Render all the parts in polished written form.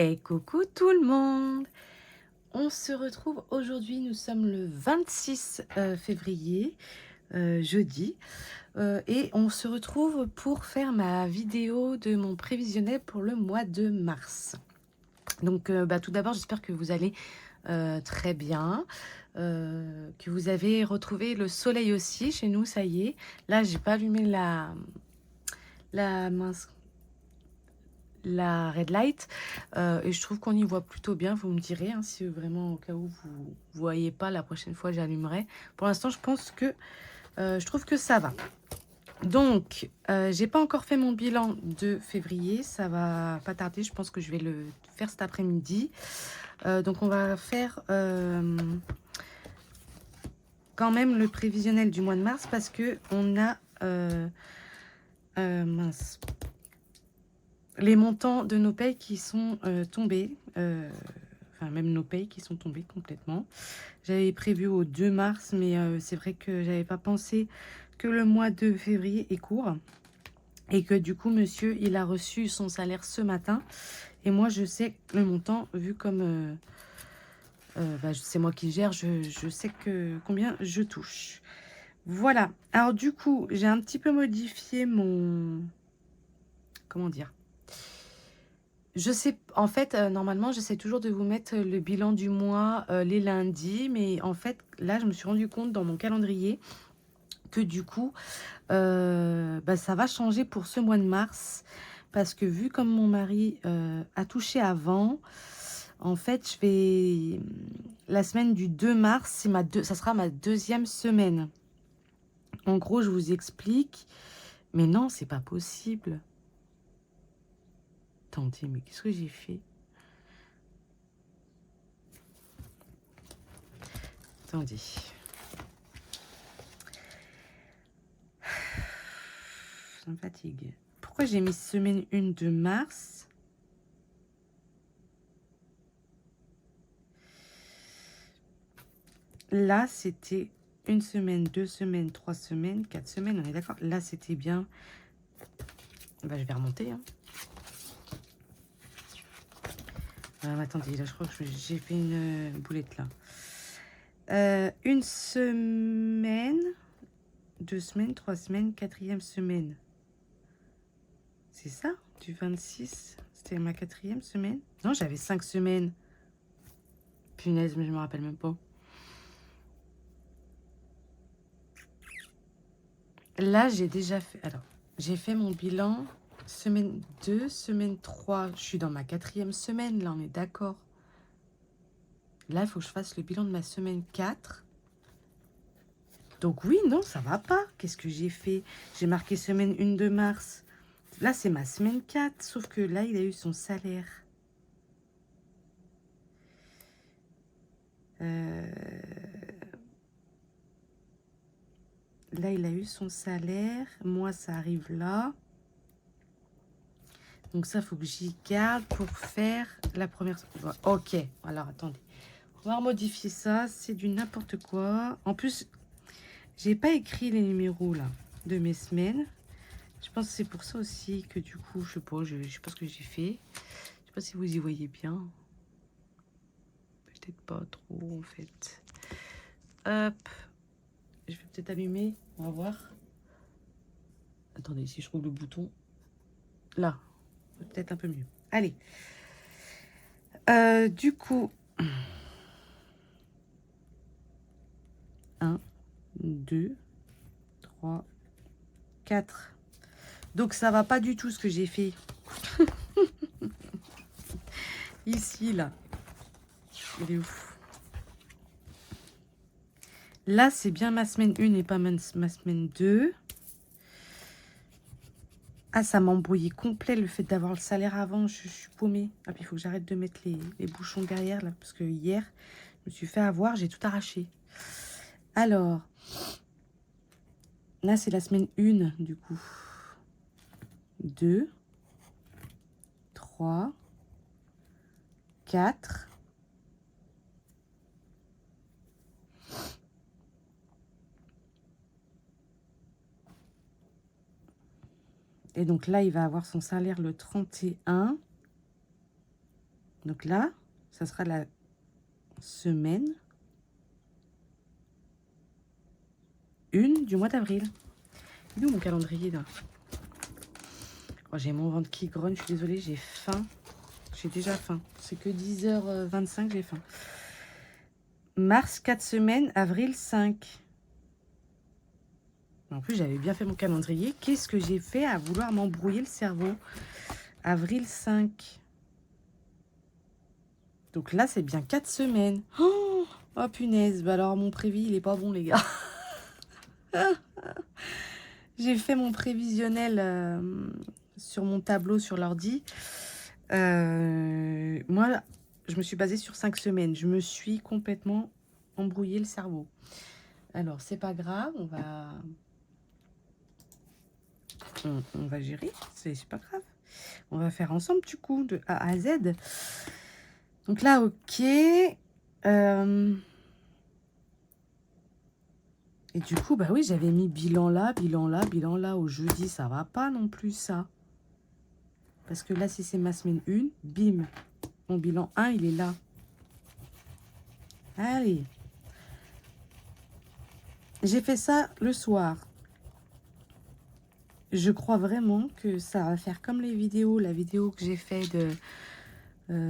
Et coucou tout le monde! On se retrouve aujourd'hui, nous sommes le 26 février, jeudi, et on se retrouve pour faire ma vidéo de mon prévisionnel pour le mois de mars. Donc, tout d'abord, j'espère que vous allez très bien, que vous avez retrouvé le soleil aussi. Chez nous, ça y est. Là, j'ai pas allumé la mince, la red light, et je trouve qu'on y voit plutôt bien. Vous me direz, hein, si vraiment au cas où vous voyez pas, la prochaine fois j'allumerai. Pour l'instant, je pense que je trouve que ça va. Donc, j'ai pas encore fait mon bilan de février, ça va pas tarder. Je pense que je vais le faire cet après-midi. Donc, on va faire quand même le prévisionnel du mois de mars parce que on a mince, les montants de nos payes qui sont tombés, enfin même nos payes qui sont tombés complètement. J'avais prévu au 2 mars, mais c'est vrai que j'avais pas pensé que le mois de février est court et que du coup monsieur il a reçu son salaire ce matin et moi je sais le montant vu comme c'est moi qui gère, je sais que combien je touche. Voilà, alors du coup j'ai un petit peu modifié mon, comment dire, je sais, en fait, normalement, j'essaie toujours de vous mettre le bilan du mois les lundis, mais en fait, là, je me suis rendu compte dans mon calendrier que du coup, ça va changer pour ce mois de mars, parce que vu comme mon mari a touché avant, en fait, je vais la semaine du 2 mars, ça sera ma deuxième semaine. En gros, je vous explique, mais non, c'est pas possible. Attendez, mais qu'est-ce que j'ai fait? Attendez. Ça me fatigue. Pourquoi j'ai mis semaine 1 de mars? Là, c'était 1 semaine, 2 semaines, 3 semaines, 4 semaines, on est d'accord? Là, c'était bien. Je vais remonter, hein. Attendez, là, je crois que j'ai fait une boulette, là. 1 semaine, 2 semaines, 3 semaines, 4e semaine. C'est ça? Du 26, c'était ma 4e semaine? Non, j'avais 5 semaines. Punaise, mais je me rappelle même pas. Là, j'ai déjà fait... Alors, j'ai fait mon bilan semaine 2, semaine 3. Je suis dans ma 4e semaine, là, on est d'accord. Là, il faut que je fasse le bilan de ma semaine 4. Donc oui, non, ça va pas. Qu'est-ce que j'ai fait? J'ai marqué semaine 1 de mars. Là, c'est ma semaine 4, sauf que là, il a eu son salaire. Là, il a eu son salaire. Moi, ça arrive là. Donc ça, il faut que j'y garde pour faire la première... Ok, alors attendez. On va remodifier ça, c'est du n'importe quoi. En plus, j'ai pas écrit les numéros là de mes semaines. Je pense que c'est pour ça aussi que du coup, je sais pas ce que j'ai fait. Je sais pas si vous y voyez bien. Peut-être pas trop en fait. Hop, je vais peut-être allumer, on va voir. Attendez, si je trouve le bouton. Là, peut-être un peu mieux. Allez. Du coup, 1, 2, 3, 4. Donc ça va pas du tout ce que j'ai fait. Ici, là. Il est ouf. Là, c'est bien ma semaine 1 et pas ma semaine 2. Ah, ça m'a embrouillé complet le fait d'avoir le salaire avant. Je suis paumée. Ah, puis il faut que j'arrête de mettre les bouchons derrière, là. Parce que hier, je me suis fait avoir, j'ai tout arraché. Alors, là, c'est la semaine 1, du coup. 2, 3, 4. Et donc là, il va avoir son salaire le 31. Donc là, ça sera la semaine 1 du mois d'avril. Il est où mon calendrier là? Oh, j'ai mon ventre qui grogne, je suis désolée, j'ai faim. J'ai déjà faim. C'est que 10h25, j'ai faim. Mars, 4 semaines. Avril, 5. En plus, j'avais bien fait mon calendrier. Qu'est-ce que j'ai fait à vouloir m'embrouiller le cerveau? Avril, 5. Donc là, c'est bien 4 semaines. Oh, oh punaise. Bah alors, mon prévis, il est pas bon, les gars. J'ai fait mon prévisionnel sur mon tableau, sur l'ordi. Moi, je me suis basée sur 5 semaines. Je me suis complètement embrouillé le cerveau. Alors, c'est pas grave, on va gérer, c'est pas grave. On va faire ensemble, du coup, de A à Z. Donc là, ok. Et du coup, bah oui, j'avais mis bilan là, bilan là, bilan là. Au jeudi, ça va pas non plus, ça. Parce que là, si c'est ma semaine 1, bim. Mon bilan 1, il est là. Allez. J'ai fait ça le soir. Je crois vraiment que ça va faire comme les vidéos, la vidéo que j'ai fait de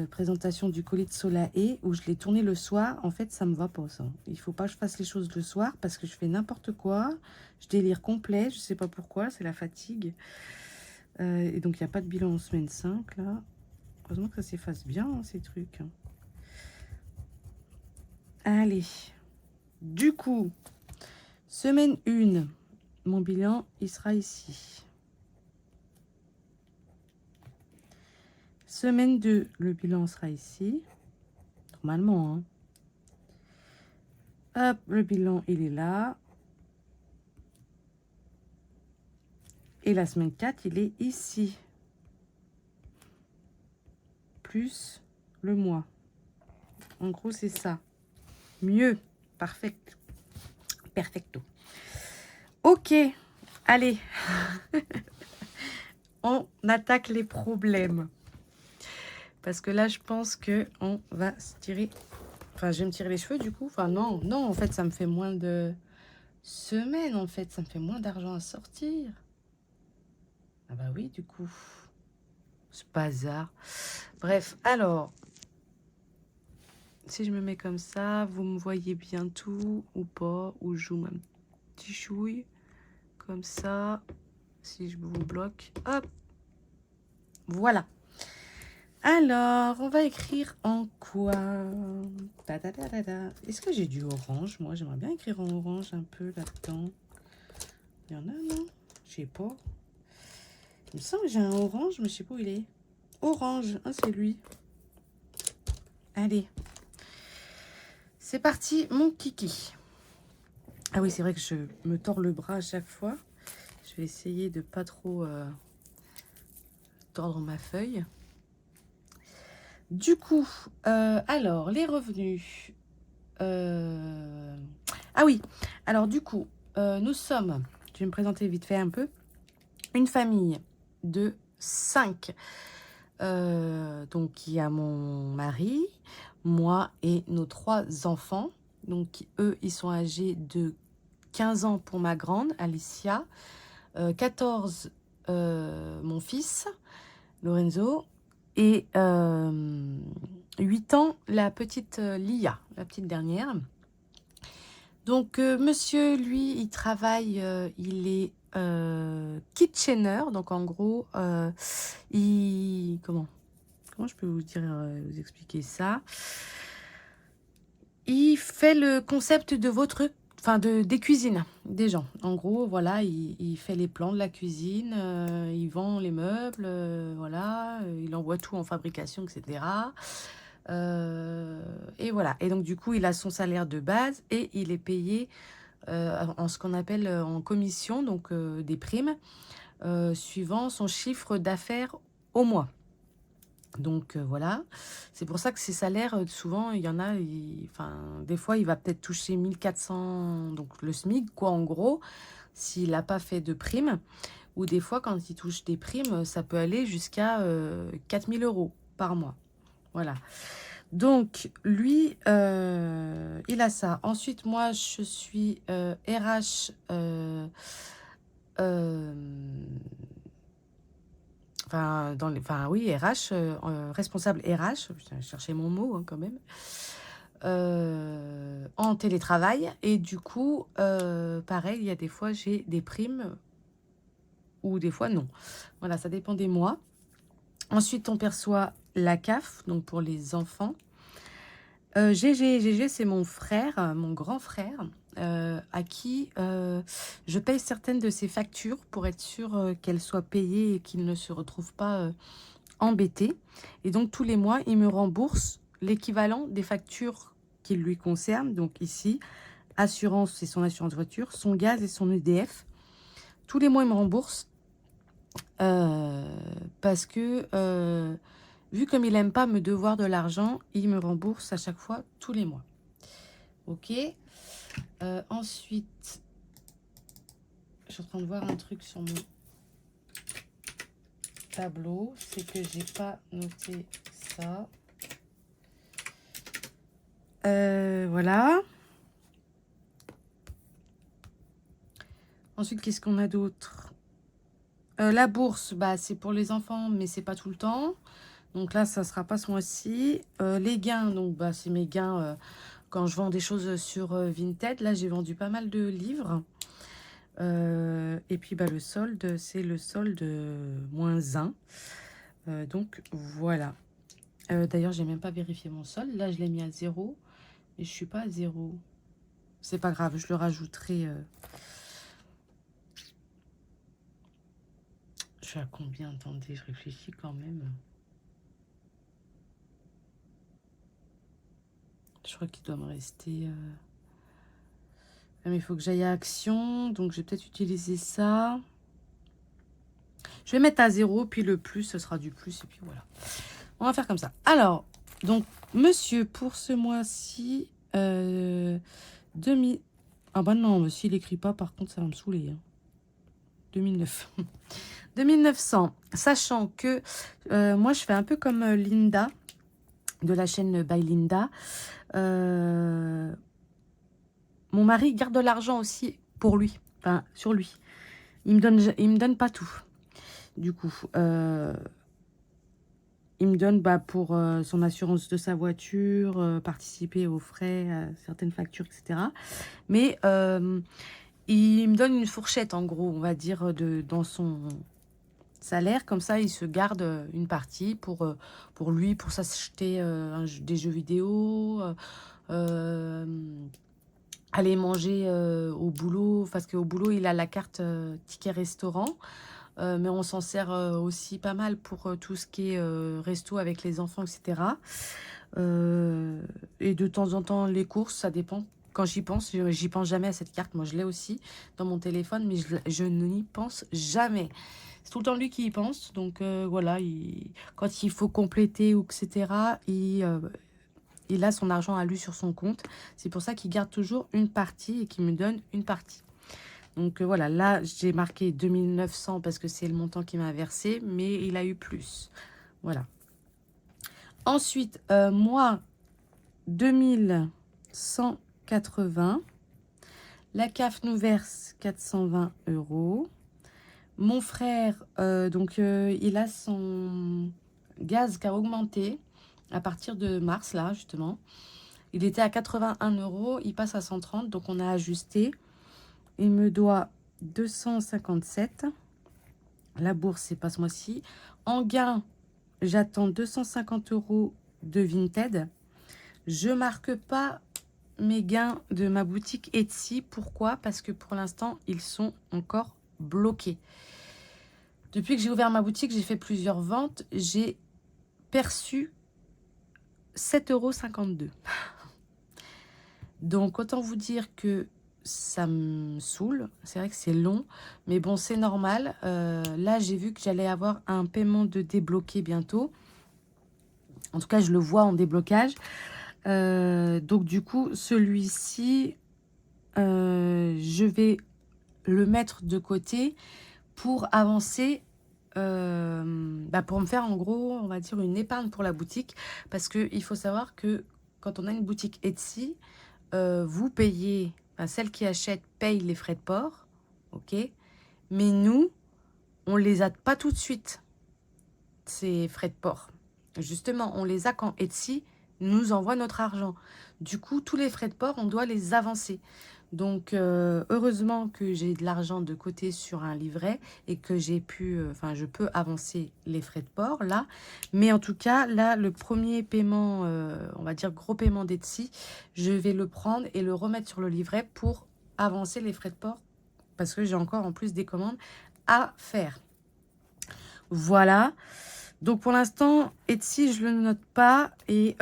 présentation du colis de Solae, où je l'ai tourné le soir. En fait, ça me va pas, ça. Il faut pas que je fasse les choses le soir parce que je fais n'importe quoi. Je délire complet, je sais pas pourquoi, c'est la fatigue. Et donc, il n'y a pas de bilan en semaine 5, là. Heureusement que ça s'efface bien, hein, ces trucs. Allez. Du coup, semaine 1, mon bilan, il sera ici. Semaine 2, le bilan sera ici. Normalement, hein. Hop, le bilan, il est là. Et la semaine 4, il est ici. Plus le mois. En gros, c'est ça. Mieux. Parfait. Perfecto. Ok. Allez. On attaque les problèmes. Parce que là, je pense qu'on va se tirer... Enfin, je vais me tirer les cheveux, du coup. Enfin, non, non, en fait, ça me fait moins de semaines, en fait. Ça me fait moins d'argent à sortir. Ah bah oui, du coup. C'est pas hasard. Bref, alors... Si je me mets comme ça, vous me voyez bien tout ou pas? Ou je joue un petit chouille. Comme ça. Si je vous bloque. Hop. Voilà. Alors, on va écrire en quoi? Est-ce que j'ai du orange? Moi, j'aimerais bien écrire en orange un peu là-dedans. Il y en a, non? Je sais pas. Il me semble que j'ai un orange, mais je sais pas où il est. Orange. Ah, c'est lui. Allez. C'est parti, mon kiki. Ah oui, c'est vrai que je me tords le bras à chaque fois. Je vais essayer de pas trop tordre ma feuille. Du coup, alors, les revenus. Ah oui, alors du coup, nous sommes, je vais me présenter vite fait un peu, une famille de 5. Donc, il y a mon mari, moi et nos 3 enfants. Donc, eux, ils sont âgés de 15 ans pour ma grande, Alicia, 14, mon fils, Lorenzo, et 8 ans, la petite Lia, la petite dernière. Donc, monsieur, lui, il travaille, il est kitchener. Donc, en gros, comment je peux vous dire, vous expliquer ça? Il fait le concept de vos trucs, enfin des cuisines des gens. En gros, voilà, il fait les plans de la cuisine, il vend les meubles, voilà, il envoie tout en fabrication, etc. Et voilà. Et donc, du coup, il a son salaire de base et il est payé en ce qu'on appelle en commission, donc des primes, suivant son chiffre d'affaires au mois. Donc voilà, c'est pour ça que ces salaires, souvent, il y en a, enfin, des fois, il va peut-être toucher 1400, donc le SMIC, quoi, en gros, s'il n'a pas fait de primes. Ou des fois, quand il touche des primes, ça peut aller jusqu'à 4000 € par mois. Voilà. Donc, lui, il a ça. Ensuite, moi, je suis RH, euh, enfin, oui, RH, responsable RH, putain, je cherchais mon mot hein, quand même, en télétravail. Et du coup, pareil, il y a des fois, j'ai des primes ou des fois, non. Voilà, ça dépend des mois. Ensuite, on perçoit la CAF, donc pour les enfants. GG, c'est mon frère, mon grand frère, à qui je paye certaines de ses factures pour être sûr qu'elles soient payées et qu'il ne se retrouve pas embêté. Et donc, tous les mois, il me rembourse l'équivalent des factures qui lui concernent. Donc ici, assurance, c'est son assurance voiture, son gaz et son EDF. Tous les mois, il me rembourse parce que, vu comme il n'aime pas me devoir de l'argent, il me rembourse à chaque fois, tous les mois. Ok. Ensuite, je suis en train de voir un truc sur mon tableau, c'est que j'ai pas noté ça. Voilà. Ensuite, qu'est-ce qu'on a d'autre? La bourse, bah, c'est pour les enfants, mais c'est pas tout le temps. Donc là, ça sera pas ce mois-ci. Les gains, donc bah, c'est mes gains quand je vends des choses sur Vinted. Là, j'ai vendu pas mal de livres. Et puis bah, le solde, c'est le solde -1. Donc voilà. D'ailleurs, j'ai même pas vérifié mon solde. Là, je l'ai mis à 0. Et je suis pas à 0. C'est pas grave, je le rajouterai. Je suis à combien? Attendez, je réfléchis quand même. Je crois qu'il doit me rester... Mais il faut que j'aille à Action. Donc, je vais peut-être utiliser ça. Je vais mettre à 0. Puis le plus, ce sera du plus. Et puis voilà. On va faire comme ça. Alors, donc, monsieur, pour ce mois-ci... 2000... Ah bah non, s'il n'écrit pas, par contre, ça va me saouler. Hein. 2009. 2900. Sachant que moi, je fais un peu comme Linda, de la chaîne By Linda. Mon mari garde de l'argent aussi pour lui, enfin sur lui. Il me donne pas tout. Du coup, il me donne bah, pour son assurance de sa voiture, participer aux frais, à certaines factures, etc. Mais il me donne une fourchette, en gros, on va dire, dans son salaire. Comme ça, il se garde une partie pour lui, pour s'acheter des jeux vidéo, euh, aller manger au boulot, parce qu'au boulot, il a la carte ticket restaurant. Mais on s'en sert aussi pas mal pour tout ce qui est resto avec les enfants, etc. Et de temps en temps, les courses, ça dépend. Quand j'y pense, j'y pense jamais à cette carte. Moi, je l'ai aussi dans mon téléphone, mais je n'y pense jamais. C'est tout le temps lui qui y pense. Donc voilà, quand il faut compléter ou etc., il a son argent à lui sur son compte. C'est pour ça qu'il garde toujours une partie et qu'il me donne une partie. Donc voilà, là, j'ai marqué 2900 parce que c'est le montant qu'il m'a versé, mais il a eu plus. Voilà. Ensuite, moi, 2180. La CAF nous verse 420 €. Mon frère, il a son gaz qui a augmenté à partir de mars, là, justement. Il était à 81 €, il passe à 130, donc on a ajusté. Il me doit 257. La bourse, c'est pas ce mois-ci. En gain, j'attends 250 € de Vinted. Je marque pas mes gains de ma boutique Etsy. Pourquoi? Parce que pour l'instant, ils sont encore bloqués. Depuis que j'ai ouvert ma boutique, j'ai fait plusieurs ventes. J'ai perçu 7,52 €. Donc, autant vous dire que ça me saoule. C'est vrai que c'est long, mais bon, c'est normal. Là, j'ai vu que j'allais avoir un paiement de débloqué bientôt. En tout cas, je le vois en déblocage. Donc, du coup, celui-ci, je vais le mettre de côté pour avancer pour me faire en gros, on va dire une épargne pour la boutique. Parce qu'il faut savoir que quand on a une boutique Etsy, vous payez, enfin, celle qui achète paye les frais de port, ok? Mais nous, on les a pas tout de suite, ces frais de port. Justement, on les a quand Etsy nous envoie notre argent. Du coup, tous les frais de port, on doit les avancer. Donc, heureusement que j'ai de l'argent de côté sur un livret et que j'ai pu, enfin, je peux avancer les frais de port là. Mais en tout cas, là, le premier paiement, on va dire gros paiement d'Etsy, je vais le prendre et le remettre sur le livret pour avancer les frais de port parce que j'ai encore en plus des commandes à faire. Voilà. Donc pour l'instant, Etsy, je ne le note pas. Et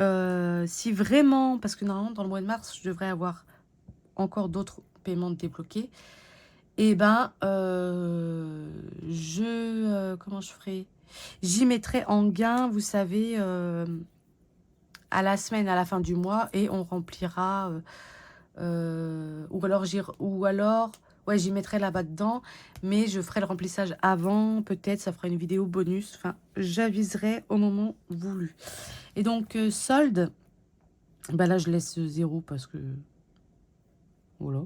si vraiment, parce que normalement, dans le mois de mars, je devrais avoir encore d'autres paiements débloqués. Et ben, comment je ferai? J'y mettrai en gain, vous savez, à la semaine, à la fin du mois, et on remplira. Ou alors, ouais, j'y mettrai là-bas dedans, mais je ferai le remplissage avant, peut-être, ça fera une vidéo bonus. Enfin, j'aviserai au moment voulu. Et donc, solde, bah là, je laisse 0 parce que... Voilà.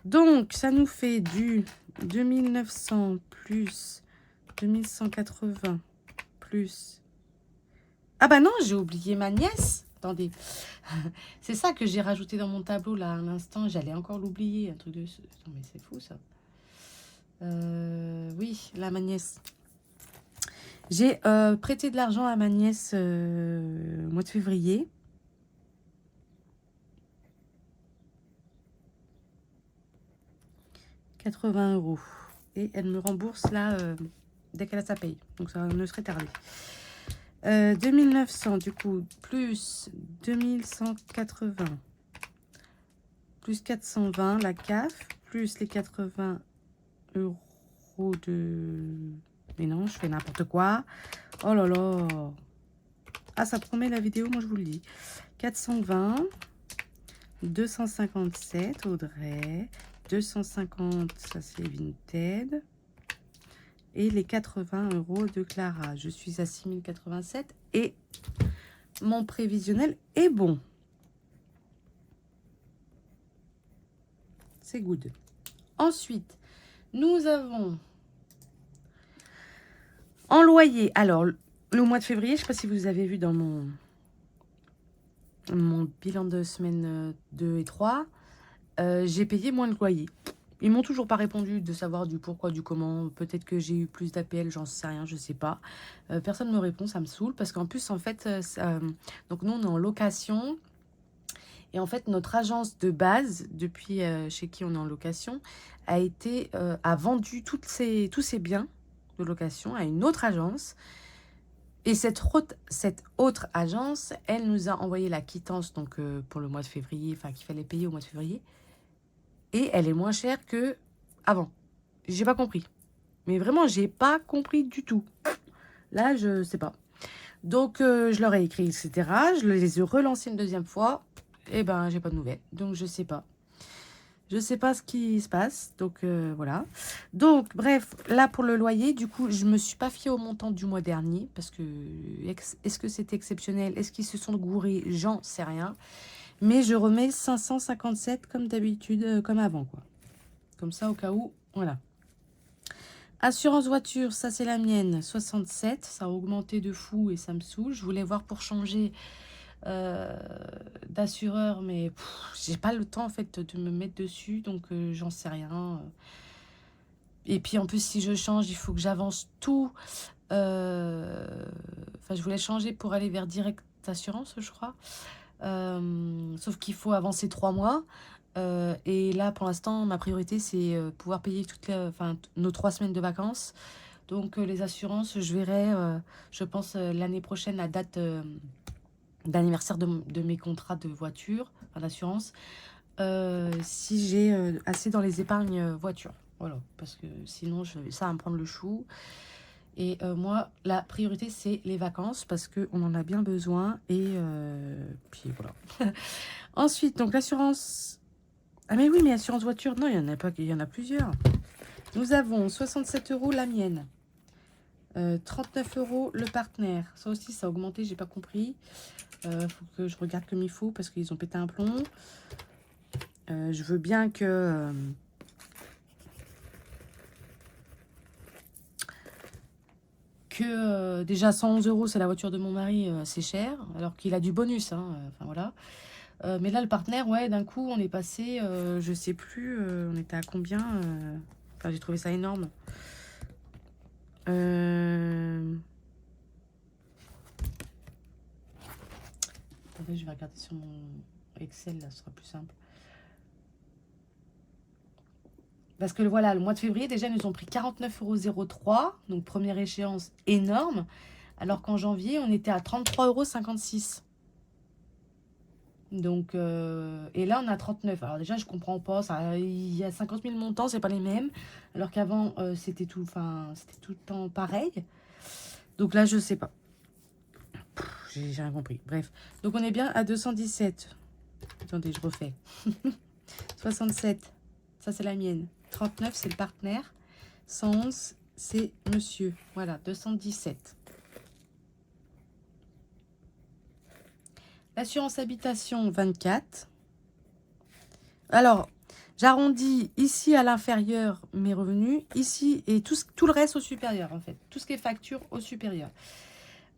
Donc, ça nous fait du 2900 plus 2180 plus... Ah bah non, j'ai oublié ma nièce. Attendez. C'est ça que j'ai rajouté dans mon tableau là à l'instant. J'allais encore l'oublier. Un truc de... Non mais c'est fou ça. Oui, là ma nièce. J'ai prêté de l'argent à ma nièce au mois de février. « 80 €. Et elle me rembourse là dès qu'elle a sa paye. Donc ça ne serait tardé. 2900 du coup, plus 2180, plus 420 la CAF, plus les 80 € de... Mais non, je fais n'importe quoi. Oh là là. Ah, ça promet la vidéo, moi je vous le dis. 420, 257 Audrey, 250, ça c'est Vinted. Et les 80 € de Clara. Je suis à 6087 et mon prévisionnel est bon. C'est good. Ensuite, nous avons en loyer. Alors, le mois de février, je ne sais pas si vous avez vu dans mon bilan de semaine 2 et 3, j'ai payé moins de loyer. Ils m'ont toujours pas répondu de savoir du pourquoi, du comment. Peut-être que j'ai eu plus d'APL, j'en sais rien, je sais pas. Personne ne me répond, ça me saoule. Parce qu'en plus, en fait, donc nous, on est en location. Et en fait, notre agence de base, depuis chez qui on est en location, a vendu tous ses biens de location à une autre agence. Et cette autre agence, elle nous a envoyé la quittance donc, pour le mois de février, enfin qu'il fallait payer au mois de février. Et elle est moins chère que avant. J'ai pas compris. Mais vraiment, j'ai pas compris du tout. Là, je sais pas. Donc, je leur ai écrit, etc. Je les ai relancés une deuxième fois. Et ben, j'ai pas de nouvelles. Donc, je sais pas. Je sais pas ce qui se passe. Donc, voilà. Donc, bref, là, pour le loyer, du coup, je me suis pas fiée au montant du mois dernier. Parce que, est-ce que c'est exceptionnel? Est-ce qu'ils se sont gourés? J'en sais rien. Mais je remets 557 comme d'habitude, comme avant, quoi. Comme ça, au cas où, voilà. Assurance voiture, ça c'est la mienne, 67. Ça a augmenté de fou et ça me saoule. Je voulais voir pour changer d'assureur, mais j'ai pas le temps en fait de me mettre dessus, donc j'en sais rien. Et puis en plus, si je change, il faut que j'avance tout. Enfin, je voulais changer pour aller vers Direct Assurance, je crois. Sauf qu'il faut avancer 3 mois. Et là, pour l'instant, ma priorité, c'est pouvoir payer nos 3 semaines de vacances. Donc, les assurances, je verrai, je pense, l'année prochaine, la date d'anniversaire de mes contrats de voiture, enfin d'assurance, si j'ai assez dans les épargnes voiture. Voilà, parce que sinon, ça va me prendre le chou. Et moi, la priorité, c'est les vacances parce qu'on en a bien besoin. Et puis voilà. Ensuite, donc l'assurance... Ah mais oui, mais assurance voiture, non, il y en a pas, il y en a plusieurs. Nous avons 67 € la mienne. 39 € le partenaire. Ça aussi, ça a augmenté, j'ai pas compris. Faut que je regarde comme il faut parce qu'ils ont pété un plomb. Je veux bien que déjà 111 €, c'est la voiture de mon mari, c'est cher, alors qu'il a du bonus, hein, enfin voilà. Mais là, le partenaire, ouais, d'un coup, on est passé, je sais plus, on était à combien Enfin, j'ai trouvé ça énorme. Attendez, je vais regarder sur mon Excel, là, ce sera plus simple. Parce que voilà, le mois de février, déjà, ils nous ont pris 49,03 €, donc première échéance énorme, alors qu'en janvier, on était à 33,56 €. Donc, et là, on a 39. Alors déjà, je comprends pas. Ça, il y a 50 000 montants, c'est pas les mêmes. Alors qu'avant, c'était tout le temps pareil. Donc là, je sais pas. J'ai rien compris. Bref. Donc, on est bien à 217. Attendez, je refais. 67, ça c'est la mienne. 39, c'est le partenaire. 111, c'est monsieur. Voilà, 217. L'assurance habitation, 24. Alors, j'arrondis ici à l'inférieur mes revenus, ici et tout le reste au supérieur en fait. Tout ce qui est facture au supérieur.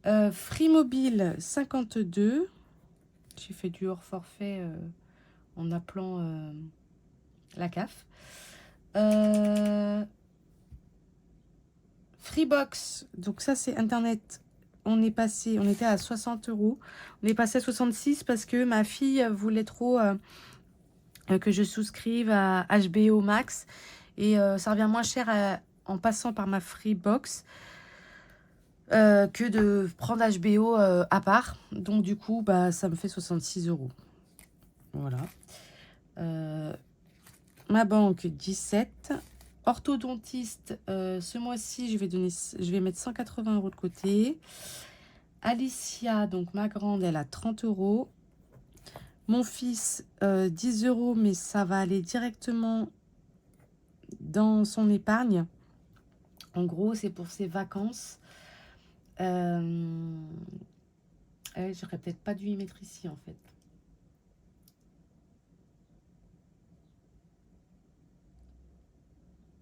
Free Mobile, 52. J'ai fait du hors forfait en appelant la CAF. Freebox, donc ça c'est Internet. On était à 60 €. On est passé à 66 parce que ma fille voulait trop que je souscrive à HBO Max. Et ça revient moins cher en passant par ma Freebox que de prendre HBO à part. Donc du coup, bah, ça me fait 66 €. Voilà. Ma banque, 17. Orthodontiste, ce mois-ci, je vais mettre 180 € de côté. Alicia, donc ma grande, elle a 30 €. Mon fils, 10 €, mais ça va aller directement dans son épargne. En gros, c'est pour ses vacances. J'aurais peut-être pas dû y mettre ici, en fait.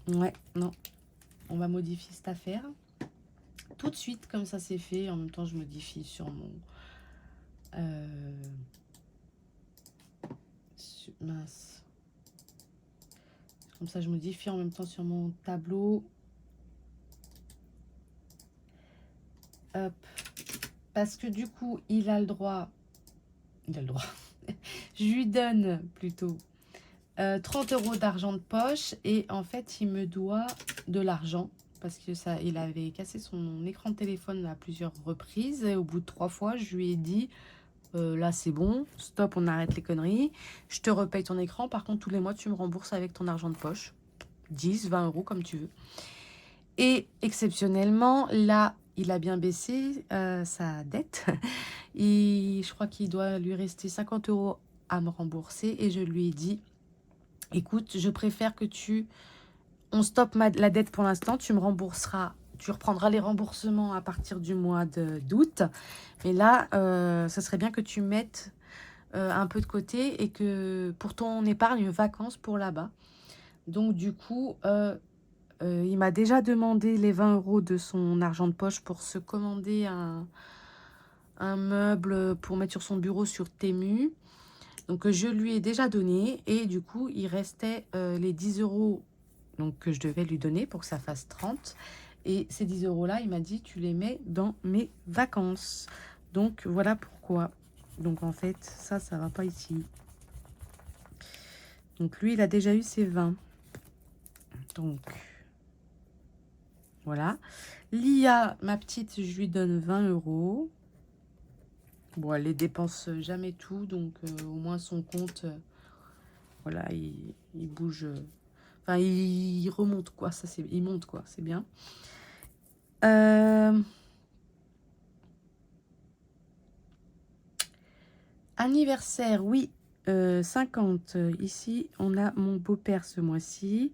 Ouais, non. On va modifier cette affaire. Tout de suite, comme ça c'est fait. En même temps, je modifie sur mon... mince. Comme ça, je modifie en même temps sur mon tableau. Hop. Parce que du coup, il a le droit... Je lui donne plutôt 30 € d'argent de poche. Et en fait, il me doit de l'argent. Parce que ça, il avait cassé son écran de téléphone à plusieurs reprises. Et au bout de 3 fois, je lui ai dit... là c'est bon, stop, on arrête les conneries. Je te repaye ton écran. Par contre, tous les mois, tu me rembourses avec ton argent de poche. 10, 20 € comme tu veux. Et exceptionnellement, là, il a bien baissé sa dette. Je crois qu'il doit lui rester 50 € à me rembourser. Et je lui ai dit, écoute, je préfère que on stoppe la dette pour l'instant. Tu me rembourseras. Tu reprendras les remboursements à partir du mois d'août. Mais là, ça serait bien que tu mettes un peu de côté et que pour ton épargne vacances pour là-bas. Donc du coup, il m'a déjà demandé les 20 € de son argent de poche pour se commander un meuble pour mettre sur son bureau sur Temu. Donc je lui ai déjà donné et du coup il restait les 10 € donc, que je devais lui donner pour que ça fasse 30. Et ces 10 € là, il m'a dit tu les mets dans mes vacances. Donc voilà pourquoi. Donc en fait ça va pas ici. Donc lui il a déjà eu ses 20. Donc voilà. Lia, ma petite, je lui donne 20 €. Bon, elle les dépense jamais tout, donc au moins son compte, voilà, il bouge. Enfin, il remonte, quoi. Ça, il monte, quoi. C'est bien. Anniversaire, oui. 50. Ici, on a mon beau-père ce mois-ci.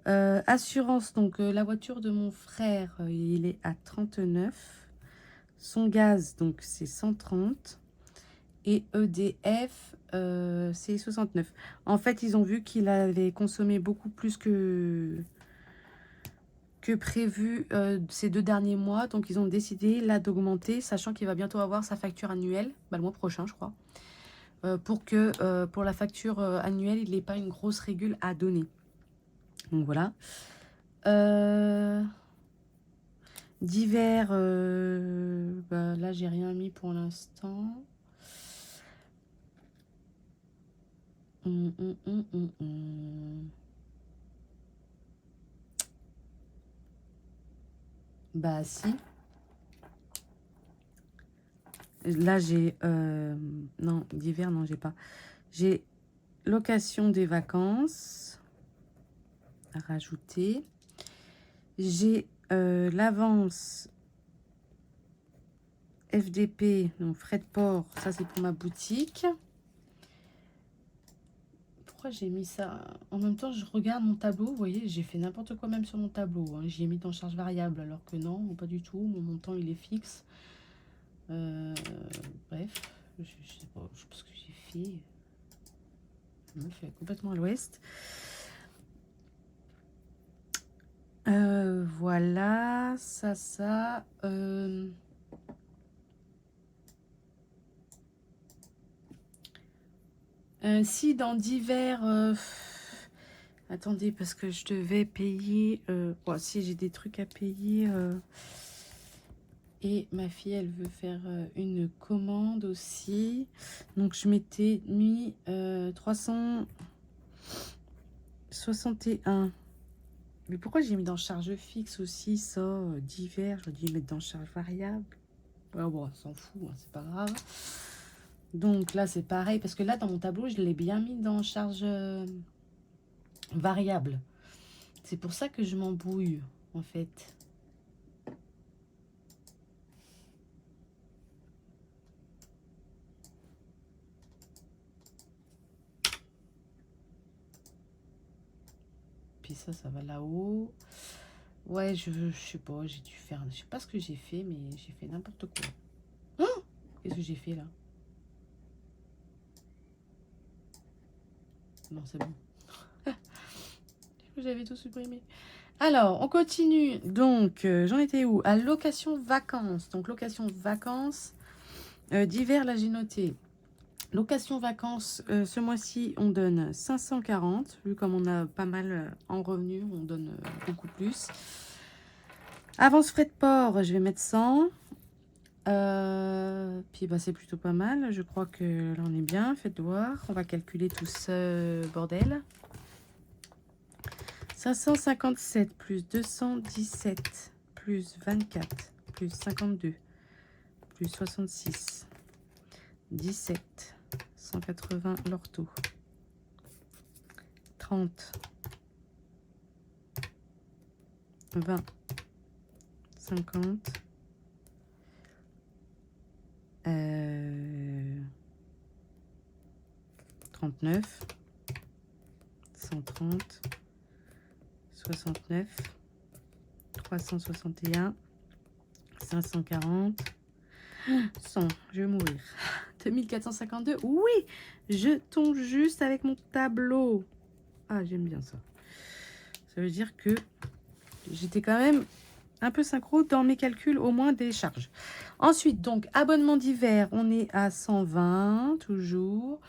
Assurance, donc la voiture de mon frère, il est à 39. Son gaz, donc c'est 130. Et EDF, c'est 69. En fait, ils ont vu qu'il avait consommé beaucoup plus que prévu ces 2 derniers mois. Donc, ils ont décidé là d'augmenter, sachant qu'il va bientôt avoir sa facture annuelle, bah, le mois prochain, je crois, pour que pour la facture annuelle, il n'ait pas une grosse régule à donner. Donc, voilà. Divers, bah, là, j'ai rien mis pour l'instant. Bah, si. Là, j'ai... non, d'hiver, non, j'ai pas. J'ai location des vacances à rajouter. J'ai l'avance FDP, donc frais de port. Ça, c'est pour ma boutique. Pourquoi j'ai mis ça? En même temps, je regarde mon tableau. Vous voyez, j'ai fait n'importe quoi même sur mon tableau. Hein. J'y ai mis dans charge variable, alors que non, pas du tout. Mon montant, il est fixe. Bref, je sais pas ce que j'ai fait. Je me fais complètement à l'ouest. Voilà, ça. Si dans divers... attendez, parce que je devais payer... bon, si j'ai des trucs à payer... et ma fille, elle veut faire une commande aussi. Donc, je m'étais mis 361. Mais pourquoi j'ai mis dans charge fixe aussi, ça, divers? J'aurais dû mettre dans charge variable. Ouais, bon, on s'en fout, hein, c'est pas grave. Donc là, c'est pareil, parce que là, dans mon tableau, je l'ai bien mis dans charge variable. C'est pour ça que je m'embrouille, en fait. Puis ça va là-haut. Ouais, je sais pas, j'ai dû faire... Je sais pas ce que j'ai fait, mais j'ai fait n'importe quoi. Oh, qu'est-ce que j'ai fait, là? Non, c'est bon. J'avais tout supprimé. Alors, on continue. Donc, j'en étais où? À location vacances. Donc, location vacances. Divers, là, j'ai noté. Location vacances, ce mois-ci, on donne 540. Vu comme on a pas mal en revenus, on donne beaucoup plus. Avance frais de port, je vais mettre 100. Puis, bah, c'est plutôt pas mal. Je crois que là, on est bien. Faites voir. On va calculer tout ce bordel. 557 plus 217 plus 24 plus 52 plus 66 17 180 l'ortho 30 20 50 39 130 69 361 540 100, je vais mourir. 2452, oui, je tombe juste avec mon tableau. Ah, j'aime bien ça. Ça veut dire que j'étais quand même un peu synchro dans mes calculs, au moins des charges. Ensuite, donc, abonnement d'hiver, on est à 120, toujours.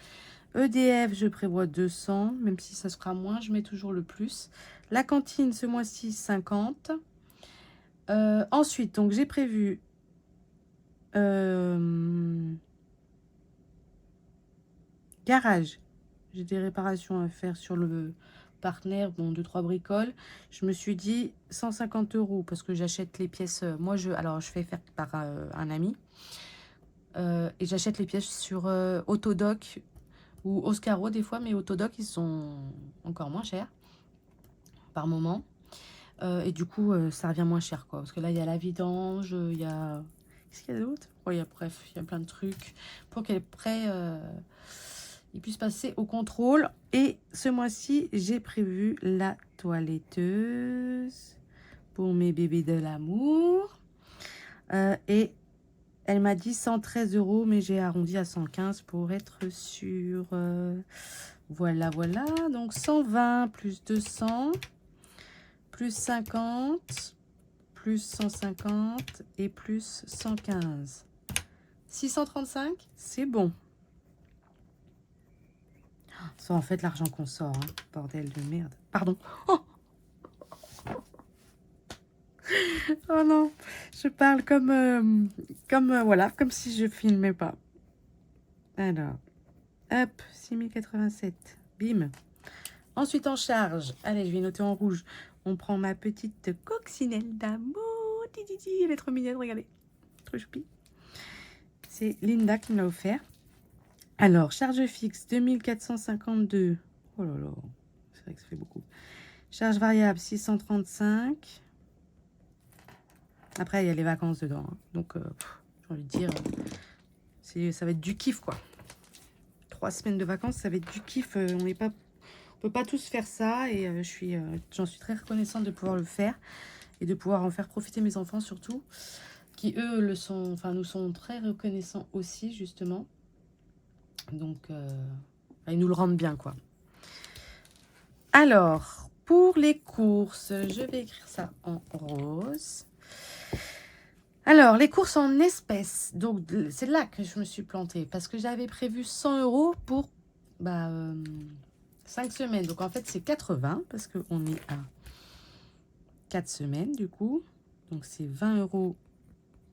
EDF, je prévois 200, même si ça sera moins, je mets toujours le plus. La cantine, ce mois-ci, 50. Ensuite, donc, j'ai prévu... garage. J'ai des réparations à faire sur le partenaire, bon, 2-3 bricoles. Je me suis dit 150 € parce que j'achète les pièces. Moi, alors, je fais faire par un ami. Et j'achète les pièces sur Autodoc ou Oscaro des fois, mais Autodoc, ils sont encore moins chers par moment. Et du coup, ça revient moins cher, quoi. Parce que là, il y a la vidange, il y a... Qu'est-ce qu'il y a d'autre? Bref, il y a plein de trucs. Pour qu'après, ils puissent passer au contrôle. Et ce mois-ci, j'ai prévu la toiletteuse pour mes bébés de l'amour. Et elle m'a dit 113 €, mais j'ai arrondi à 115 pour être sûre. Voilà, voilà. Donc 120 plus 200 plus 50 plus 150 et plus 115. 635, c'est bon. C'est en fait l'argent qu'on sort, hein. Bordel de merde. Pardon. Oh, oh non, je parle comme, voilà, comme si je filmais pas. Alors, hop, 6087. Bim. Ensuite, en charge. Allez, je vais noter en rouge. On prend ma petite coccinelle d'amour. Elle est trop mignonne, regardez. Trop choupi. C'est Linda qui me l'a offert. Alors, charge fixe, 2452. Oh là là, c'est vrai que ça fait beaucoup. Charge variable, 635. Après, il y a les vacances dedans. Hein. Donc, j'ai envie de dire, ça va être du kiff, quoi. 3 semaines de vacances, ça va être du kiff. On peut pas tous faire ça. Et j'en suis très reconnaissante de pouvoir le faire. Et de pouvoir en faire profiter mes enfants, surtout. Qui, eux, nous sont très reconnaissants aussi, justement. Donc, ils nous le rendent bien, quoi. Alors, pour les courses, je vais écrire ça en rose. Alors, les courses en espèces. Donc, c'est là que je me suis plantée. Parce que j'avais prévu 100 € pour 5 semaines. Donc, en fait, c'est 80 parce qu'on est à 4 semaines, du coup. Donc, c'est 20 €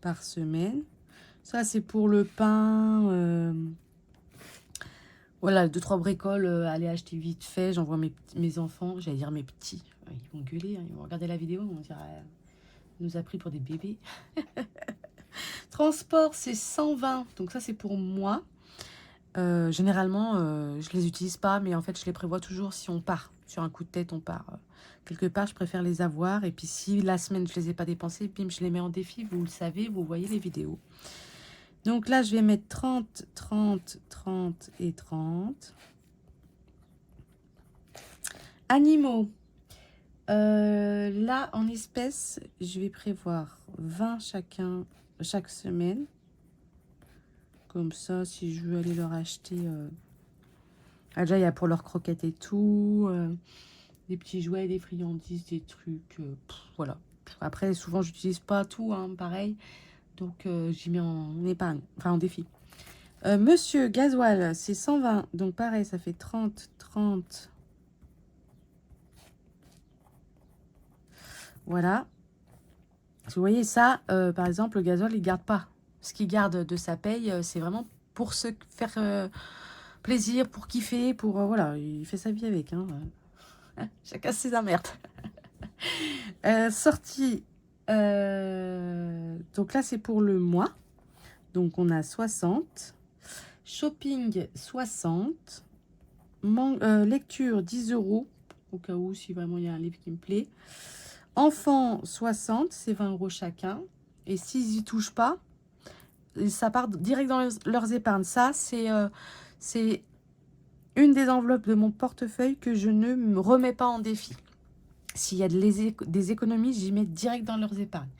par semaine. Ça, c'est pour le pain. Voilà, 2-3 bricoles, aller acheter vite fait. J'envoie mes enfants, j'allais dire mes petits. Ils vont gueuler, hein, ils vont regarder la vidéo, ils vont dire, on nous a pris pour des bébés. Transport, c'est 120. Donc ça, c'est pour moi. Généralement, je les utilise pas, mais en fait, je les prévois toujours si on part. Sur un coup de tête, on part. Quelque part, je préfère les avoir. Et puis, si la semaine, je les ai pas dépensés, bim, je les mets en défi. Vous le savez, vous voyez les vidéos. Donc là, je vais mettre 30, 30, 30 et 30. Animaux. Là, en espèces, je vais prévoir 20 chaque semaine. Comme ça, si je veux aller leur acheter... déjà, il y a pour leurs croquettes et tout. Des petits jouets, des friandises, des trucs. Voilà. Après, souvent, j'utilise pas tout, hein, pareil. Donc, j'y mets en épargne. Enfin, en défi. Monsieur Gasoil, c'est 120. Donc, pareil, ça fait 30, 30... Voilà. Vous voyez ça, par exemple, le gasoil, il ne garde pas. Ce qu'il garde de sa paye, c'est vraiment pour se faire plaisir, pour kiffer, pour... voilà, il fait sa vie avec. Hein. Chacun ses emmerdes. Sortie. Donc là, c'est pour le mois. Donc, on a 60. Shopping, 60. Lecture, 10 €. Au cas où, si vraiment il y a un livre qui me plaît. Enfants, 60, c'est 20 € chacun. Et s'ils n'y touchent pas, ça part direct dans leurs épargnes. Ça, c'est une des enveloppes de mon portefeuille que je ne me remets pas en défi. S'il y a des économies, j'y mets direct dans leurs épargnes.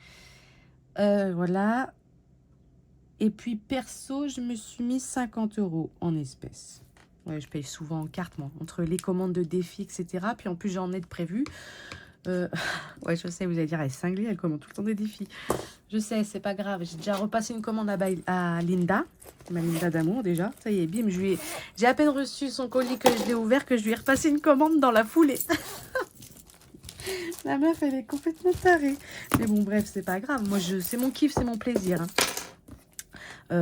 Voilà. Et puis, perso, je me suis mis 50 € en espèces. Ouais, je paye souvent en carte, moi. Entre les commandes de défis, etc. Puis en plus, j'en ai de prévues. Ouais, je sais, vous allez dire, elle est cinglée, elle commande tout le temps des défis. Je sais, c'est pas grave. J'ai déjà repassé une commande à Linda, ma Linda d'amour déjà. Ça y est, bim, j'ai à peine reçu son colis que je l'ai ouvert, que je lui ai repassé une commande dans la foulée. La meuf, elle est complètement tarée. Mais bon, bref, c'est pas grave. Moi, c'est mon kiff, c'est mon plaisir. Hein.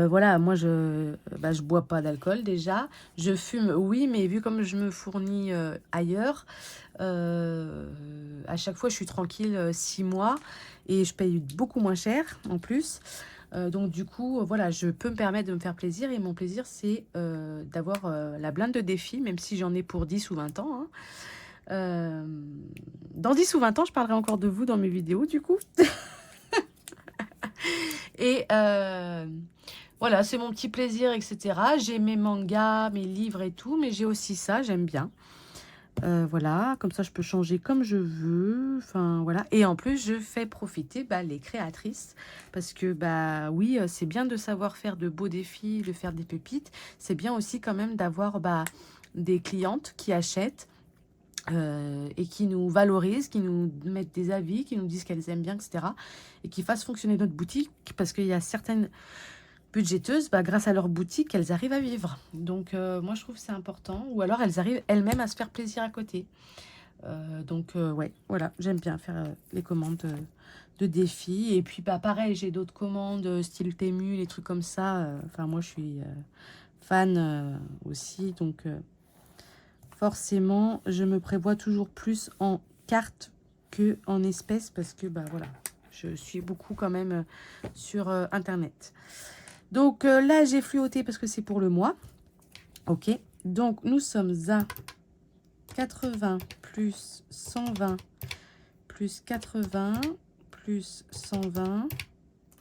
Voilà, moi, je bois pas d'alcool déjà. Je fume, oui, mais vu comme je me fournis ailleurs... à chaque fois, je suis tranquille 6 mois et je paye beaucoup moins cher en plus. Donc, du coup, voilà, je peux me permettre de me faire plaisir. Et mon plaisir, c'est d'avoir la blinde de défi, même si j'en ai pour 10 ou 20 ans. Hein. Dans 10 ou 20 ans, je parlerai encore de vous dans mes vidéos, du coup. Et Voilà, c'est mon petit plaisir, etc. J'ai mes mangas, mes livres et tout, mais j'ai aussi ça, j'aime bien. Voilà, comme ça je peux changer comme je veux. Enfin voilà. Et en plus, je fais profiter les créatrices. Parce que oui, c'est bien de savoir faire de beaux défis, de faire des pépites. C'est bien aussi quand même d'avoir des clientes qui achètent et qui nous valorisent, qui nous mettent des avis, qui nous disent qu'elles aiment bien, etc. Et qui fassent fonctionner notre boutique. Parce qu'il y a certaines budgéteuses, grâce à leur boutique, elles arrivent à vivre. Donc, moi, je trouve que c'est important. Ou alors, elles arrivent elles-mêmes à se faire plaisir à côté. Ouais, voilà, j'aime bien faire les commandes de défis. Et puis, pareil, j'ai d'autres commandes style Temu, les trucs comme ça. Enfin, moi, je suis fan aussi. Donc, forcément, je me prévois toujours plus en carte que en espèces parce que, voilà, je suis beaucoup quand même sur Internet. Donc là, j'ai fluoté parce que c'est pour le mois. Ok. Donc, nous sommes à 80 plus 120 plus 80 plus 120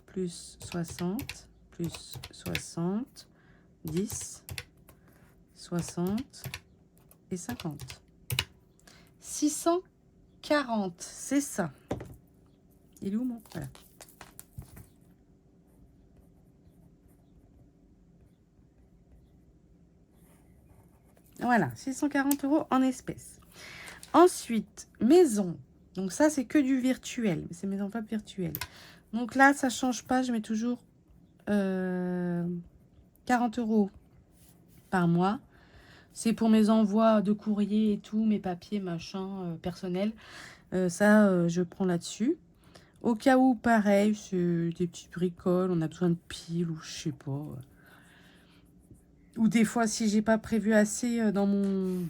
plus 60 plus 60, 10, 60 et 50. 640, c'est ça. Il est où mon... Voilà. Voilà, 640 € en espèces. Ensuite, maison. Donc ça, c'est que du virtuel. C'est mes enveloppes virtuelles. Donc là, ça change pas. Je mets toujours 40 € par mois. C'est pour mes envois de courrier et tout, mes papiers, machin, personnels. Ça, je prends là-dessus. Au cas où, pareil, c'est des petites bricoles, on a besoin de piles ou je sais pas. Ou des fois, si j'ai pas prévu assez dans mon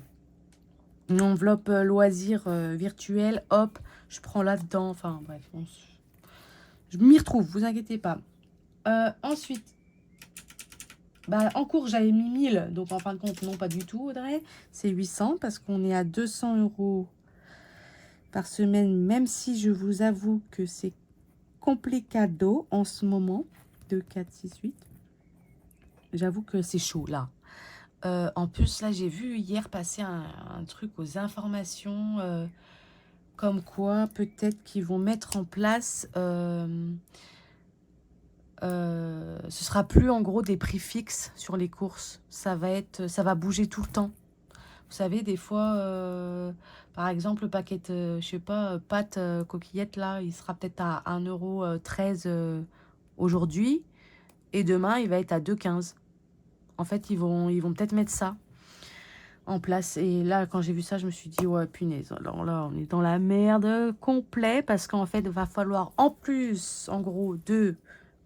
enveloppe loisir virtuelle, hop, je prends là-dedans. Enfin, bref, je m'y retrouve, vous inquiétez pas. Ensuite, en cours, j'avais mis 1000, donc en fin de compte, non, pas du tout, Audrey. C'est 800 parce qu'on est à 200 € par semaine, même si je vous avoue que c'est complicado en ce moment. 2, 4, 6, 8. J'avoue que c'est chaud, là. En plus, là, j'ai vu hier passer un truc aux informations, comme quoi, peut-être qu'ils vont mettre en place... ce sera plus en gros des prix fixes sur les courses. Ça va bouger tout le temps. Vous savez, des fois, par exemple, le paquet, je sais pas, pâtes, coquillettes, là, il sera peut-être à 1,13 € aujourd'hui. Et demain, il va être à 2,15 €. En fait, ils vont peut-être mettre ça en place. Et là, quand j'ai vu ça, je me suis dit, ouais, punaise. Alors là, on est dans la merde complet parce qu'en fait, il va falloir, en plus, en gros, de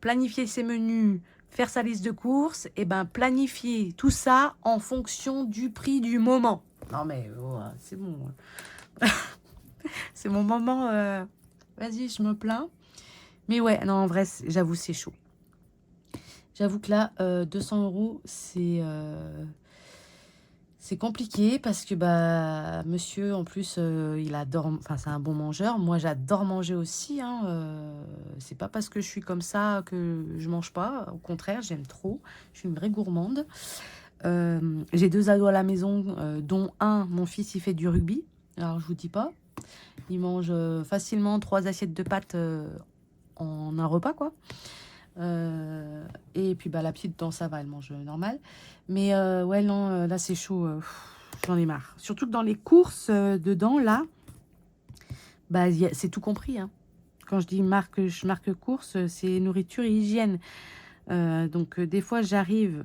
planifier ses menus, faire sa liste de courses, et planifier tout ça en fonction du prix du moment. Non mais, c'est bon. C'est mon moment. Vas-y, je me plains. Mais ouais, non, en vrai, j'avoue, c'est chaud. J'avoue que là, 200 €, c'est compliqué parce que monsieur, en plus, il adore, enfin, c'est un bon mangeur. Moi, j'adore manger aussi, hein. C'est pas parce que je suis comme ça que je mange pas. Au contraire, j'aime trop. Je suis une vraie gourmande. J'ai 2 ados à la maison, dont un, mon fils, il fait du rugby. Alors, je vous dis pas. Il mange facilement 3 assiettes de pâtes en un repas, quoi. Et puis la petite, dans ça va, elle mange normal. Mais ouais, non, là c'est chaud. J'en ai marre. Surtout que dans les courses, dedans, là, c'est tout compris, hein. Quand je dis je marque course, c'est nourriture et hygiène. Donc des fois, j'arrive,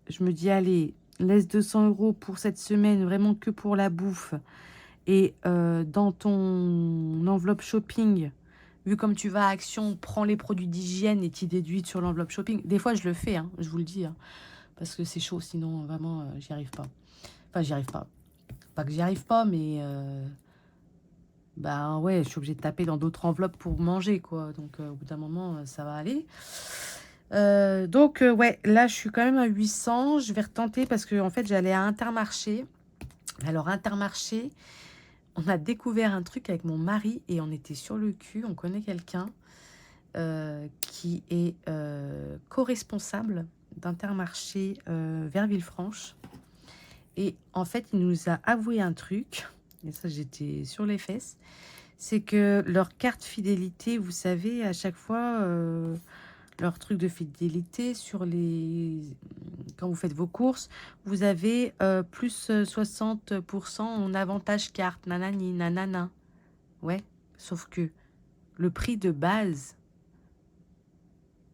je me dis, allez, laisse 200 € pour cette semaine, vraiment que pour la bouffe. Et dans ton enveloppe shopping, vu comme tu vas à Action, prends les produits d'hygiène et t'y déduis sur l'enveloppe shopping. Des fois, je le fais, hein, je vous le dis, hein, parce que c'est chaud, sinon, vraiment, j'y arrive pas. Enfin, j'y arrive pas. Pas que j'y arrive pas, mais... ouais, je suis obligée de taper dans d'autres enveloppes pour manger, quoi. Donc, au bout d'un moment, ça va aller. Donc, ouais, là, je suis quand même à 800. Je vais retenter parce que, en fait, j'allais à Intermarché. Alors, Intermarché... On a découvert un truc avec mon mari et on était sur le cul, on connaît quelqu'un. qui est co-responsable d'Intermarché vers Villefranche. Et en fait, il nous a avoué un truc, et ça j'étais sur les fesses, c'est que leur carte fidélité, vous savez, à chaque fois, leur truc de fidélité sur les... Quand vous faites vos courses, vous avez plus 60% en avantage carte, nanani, nanana. Ouais, sauf que le prix de base,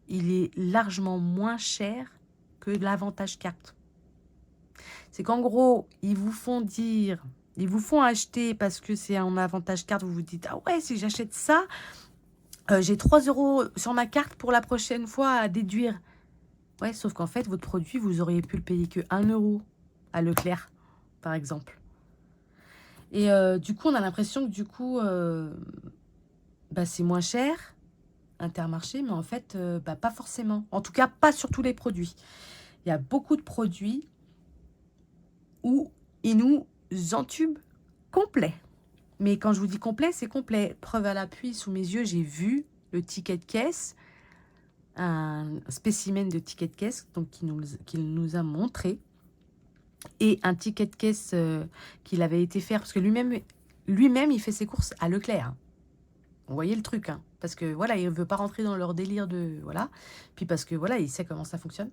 il est largement moins cher que l'avantage carte. C'est qu'en gros, ils vous font dire, ils vous font acheter parce que c'est en avantage carte, vous vous dites, ah ouais, si j'achète ça, j'ai 3 € sur ma carte pour la prochaine fois à déduire. Ouais, sauf qu'en fait, votre produit, vous auriez pu le payer que 1 € à Leclerc, par exemple. Et du coup, on a l'impression que du coup, c'est moins cher, Intermarché, mais en fait, pas forcément. En tout cas, pas sur tous les produits. Il y a beaucoup de produits où ils nous entubent complet. Mais quand je vous dis complet, c'est complet. Preuve à l'appui, sous mes yeux, j'ai vu le ticket de caisse, un spécimen de ticket de caisse donc qu'il nous a montré, et un ticket de caisse qu'il avait été faire, parce que lui-même, il fait ses courses à Leclerc. Vous voyez le truc, hein, parce que voilà, il ne veut pas rentrer dans leur délire de... Voilà. Puis parce que voilà, il sait comment ça fonctionne.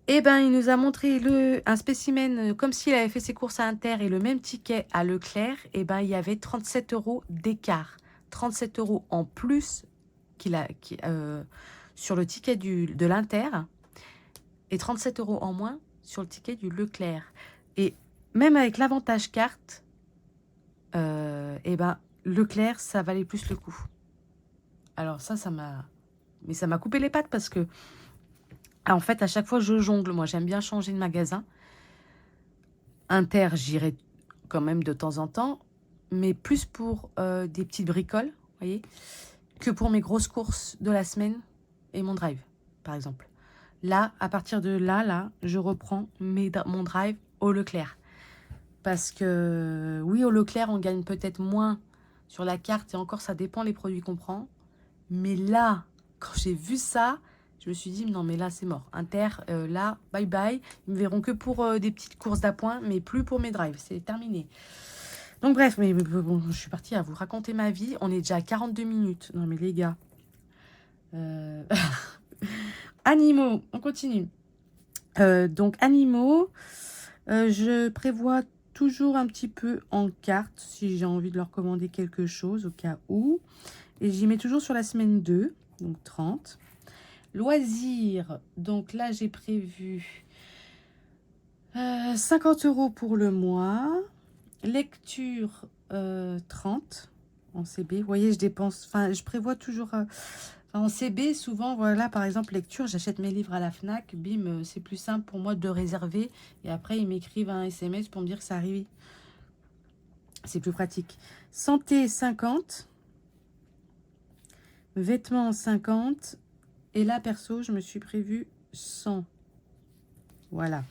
Eh ben, il nous a montré un spécimen comme s'il avait fait ses courses à Inter et le même ticket à Leclerc. Eh ben, il y avait 37 € d'écart. 37 € en plus sur le ticket de l'Inter et 37 € en moins sur le ticket du Leclerc. Et même avec l'avantage carte, eh ben, Leclerc, ça valait plus le coup. Alors ça m'a... Mais ça m'a coupé les pattes parce que en fait, à chaque fois, je jongle. Moi, j'aime bien changer de magasin. Inter, j'irai quand même de temps en temps, mais plus pour des petites bricoles, vous voyez, que pour mes grosses courses de la semaine et mon drive, par exemple. Là, à partir de là, je reprends mon drive au Leclerc. Parce que, oui, au Leclerc, on gagne peut-être moins sur la carte, et encore, ça dépend les produits qu'on prend. Mais là, quand j'ai vu ça... Je me suis dit, non, mais là, c'est mort. Inter, là, bye bye. Ils me verront que pour des petites courses d'appoint, mais plus pour mes drives. C'est terminé. Donc, bref, mais bon, je suis partie à vous raconter ma vie. On est déjà à 42 minutes. Non, mais les gars. Animaux, on continue. Donc, animaux, je prévois toujours un petit peu en carte si j'ai envie de leur commander quelque chose au cas où. Et j'y mets toujours sur la semaine 2, donc 30. Loisirs, donc là j'ai prévu 50 € pour le mois. Lecture 30 en CB. Vous voyez, je dépense, enfin je prévois toujours en CB souvent. Voilà, par exemple, lecture, j'achète mes livres à la Fnac, bim, c'est plus simple pour moi de réserver et après ils m'écrivent un SMS pour me dire que ça arrive. C'est plus pratique. Santé 50, vêtements 50. Et là, perso, je me suis prévu 100. Voilà.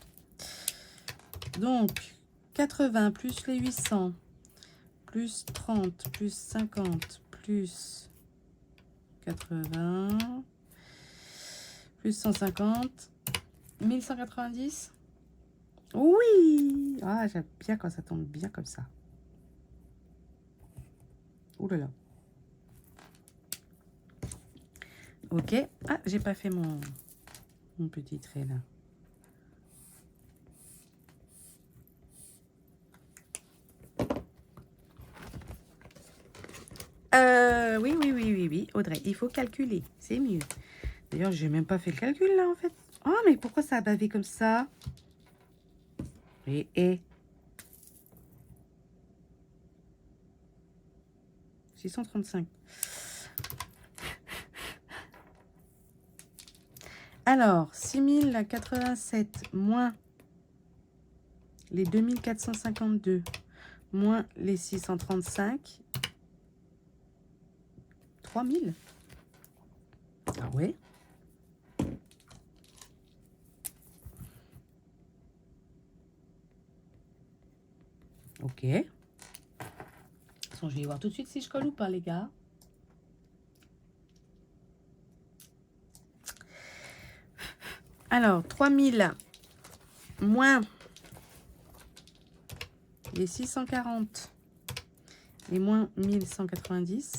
Donc, 80 plus les 800, plus 30, plus 50, plus 80, plus 150, 1190. Oui! Ah, j'aime bien quand ça tombe bien comme ça. Ouh là là. Ok. Ah, j'ai pas fait mon petit trait là. Oui, Audrey, il faut calculer, c'est mieux. D'ailleurs, j'ai même pas fait le calcul là en fait. Oh, mais pourquoi ça a bavé comme ça? Et 635. Alors, 6087 moins les 2452 moins les 635. 3000. Ah ouais. Ok. De toute façon, je vais voir tout de suite si je colle ou pas, les gars. Alors, 3000 moins les 640 et moins 1190.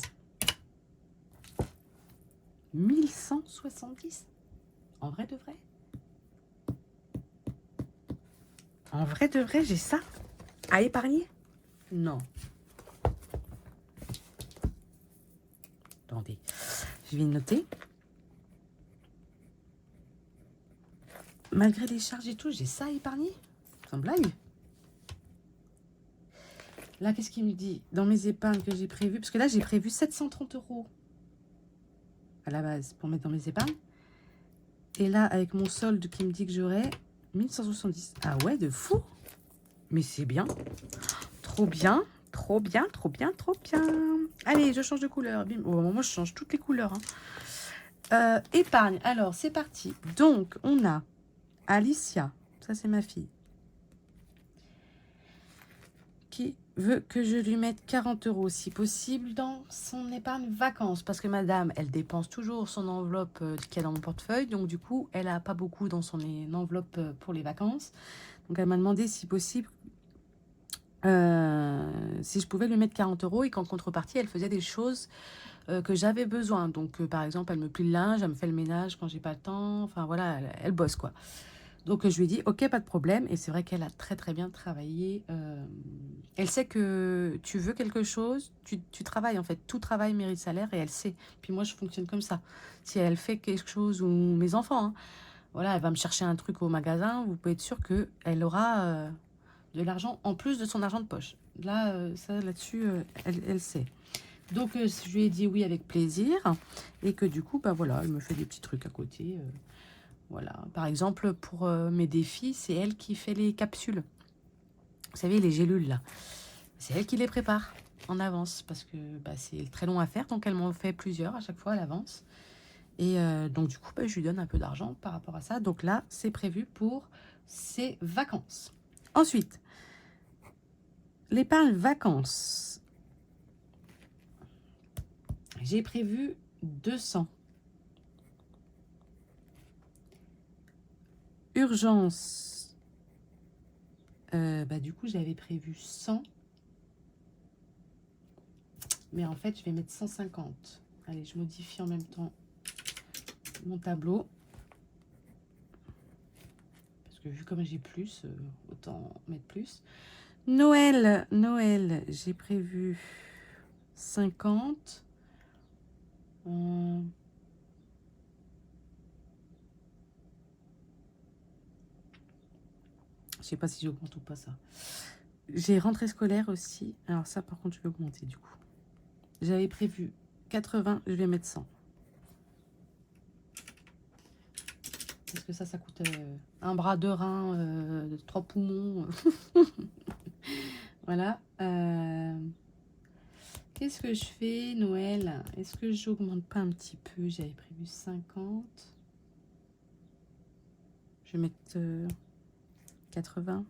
1170. En vrai de vrai? En vrai de vrai, j'ai ça à épargner? Non. Attendez, je vais noter. Malgré les charges et tout, j'ai ça à épargner? Sans blague? Là, qu'est-ce qu'il me dit? Dans mes épargnes que j'ai prévues, parce que là, j'ai prévu 730 € à la base pour mettre dans mes épargnes. Et là, avec mon solde qui me dit que j'aurai 1170. Ah ouais, de fou! Mais c'est bien. Trop bien. Trop bien, trop bien, trop bien. Allez, je change de couleur. Bim. Au moment, je change toutes les couleurs. Hein. Épargne. Alors, c'est parti. Donc, on a Alicia. Ça, c'est ma fille. Qui veut que je lui mette 40 € si possible dans son épargne vacances. Parce que madame, elle dépense toujours son enveloppe qu'il y a dans mon portefeuille. Donc, du coup, elle n'a pas beaucoup dans son enveloppe pour les vacances. Donc, elle m'a demandé si possible si je pouvais lui mettre 40 € et qu'en contrepartie, elle faisait des choses que j'avais besoin. Donc, par exemple, elle me plie le linge, elle me fait le ménage quand j'ai pas le temps. Enfin, voilà, elle bosse, quoi. Donc, je lui ai dit, ok, pas de problème. Et c'est vrai qu'elle a très, très bien travaillé. Elle sait que tu veux quelque chose, tu travailles, en fait. Tout travail mérite salaire et elle sait. Puis moi, je fonctionne comme ça. Si elle fait quelque chose, ou mes enfants, hein, voilà, elle va me chercher un truc au magasin, vous pouvez être sûr qu'elle aura de l'argent en plus de son argent de poche. Là, ça, là-dessus, elle sait. Donc, je lui ai dit oui avec plaisir. Et que du coup, bah voilà, elle me fait des petits trucs à côté. Voilà. Par exemple, pour mes défis, c'est elle qui fait les capsules. Vous savez, les gélules, là. C'est elle qui les prépare en avance. Parce que bah, c'est très long à faire. Donc, elle m'en fait plusieurs à chaque fois à l'avance. Et donc, du coup, bah, je lui donne un peu d'argent par rapport à ça. Donc là, c'est prévu pour ses vacances. Ensuite, l'épargne vacances. J'ai prévu 200. Urgence. Bah, du coup, j'avais prévu 100. Mais en fait, je vais mettre 150. Allez, je modifie en même temps mon tableau. Parce que vu comme j'ai plus, autant mettre plus. Noël, j'ai prévu 50. Je sais pas si j'augmente ou pas ça. J'ai rentrée scolaire aussi. Alors ça, par contre, je vais augmenter du coup. J'avais prévu 80, je vais mettre 100. Parce que ça coûte un bras, 2 reins, 3 poumons. Voilà. Qu'est-ce que je fais, Noël? Est-ce que j'augmente pas un petit peu? J'avais prévu 50. Je vais mettre 80.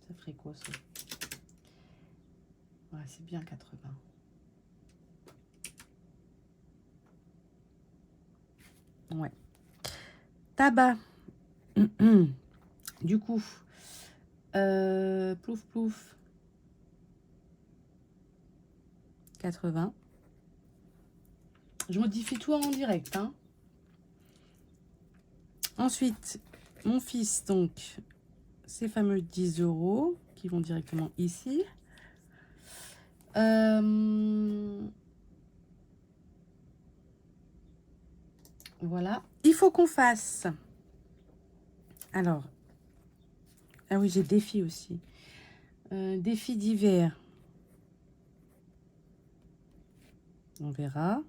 Ça ferait quoi, ça? Ouais, c'est bien 80. Ouais. Tabac. Du coup, plouf plouf. 80. Je modifie tout en direct. Hein. Ensuite, mon fils, donc, ces fameux 10 € qui vont directement ici. Voilà. Il faut qu'on fasse. Alors, ah oui, j'ai défi aussi. Défi d'hiver. On verra.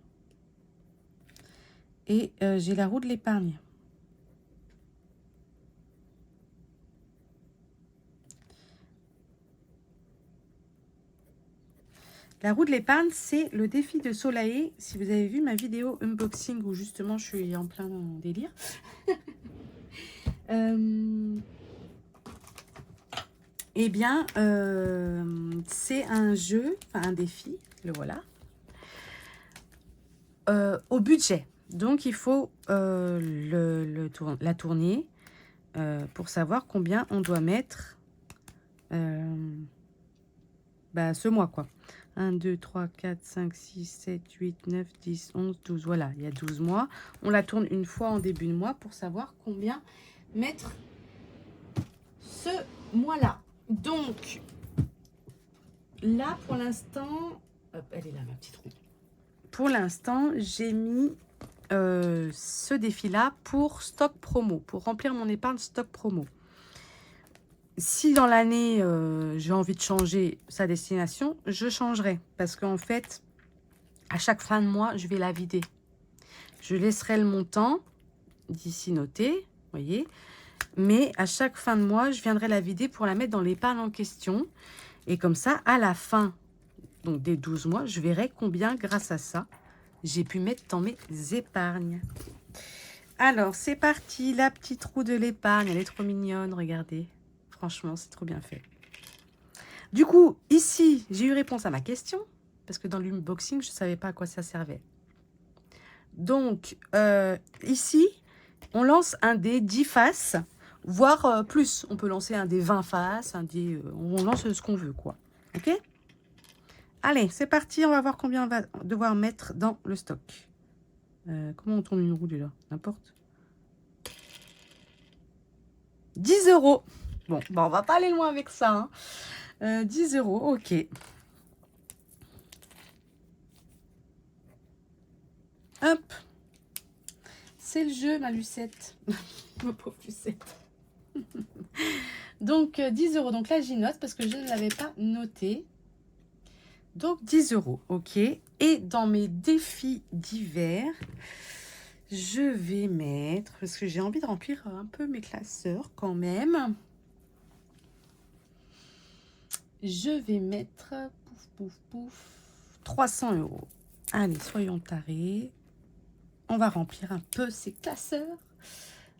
Et j'ai la roue de l'épargne. La roue de l'épargne, c'est le défi de Soleil. Si vous avez vu ma vidéo unboxing où justement je suis en plein délire. Eh bien, c'est un jeu, enfin un défi, le voilà, au budget. Donc, il faut la tourner pour savoir combien on doit mettre ce mois, quoi. 1, 2, 3, 4, 5, 6, 7, 8, 9, 10, 11, 12. Voilà, il y a 12 mois. On la tourne une fois en début de mois pour savoir combien mettre ce mois-là. Donc, là, pour l'instant... elle est là, ma petite roue. Pour l'instant, j'ai mis ce défi-là pour stock promo, pour remplir mon épargne stock promo. Si dans l'année, j'ai envie de changer sa destination, je changerai. Parce qu'en fait, à chaque fin de mois, je vais la vider. Je laisserai le montant d'ici noté, vous voyez. Mais à chaque fin de mois, je viendrai la vider pour la mettre dans l'épargne en question. Et comme ça, à la fin donc des 12 mois, je verrai combien, grâce à ça, j'ai pu mettre dans mes épargnes. Alors, c'est parti. La petite roue de l'épargne, elle est trop mignonne, regardez. Franchement, c'est trop bien fait. Du coup, ici, j'ai eu réponse à ma question, parce que dans l'unboxing, je ne savais pas à quoi ça servait. Donc, ici, on lance un dé 10 faces, voire plus. On peut lancer un dé 20 faces, un dé, on lance ce qu'on veut, quoi. OK? Allez, c'est parti. On va voir combien on va devoir mettre dans le stock. Comment on tourne une roue, déjà? N'importe. 10 €. Bon, on va pas aller loin avec ça. Hein. 10 €, ok. Hop. C'est le jeu, ma Lucette. Ma pauvre Lucette. Donc, 10 €. Donc là, j'y note parce que je ne l'avais pas noté. Donc, 10 €, ok. Et dans mes défis d'hiver, je vais mettre, parce que j'ai envie de remplir un peu mes classeurs quand même. Je vais mettre, pouf, pouf, pouf, 300 €. Allez, soyons tarés. On va remplir un peu ces classeurs.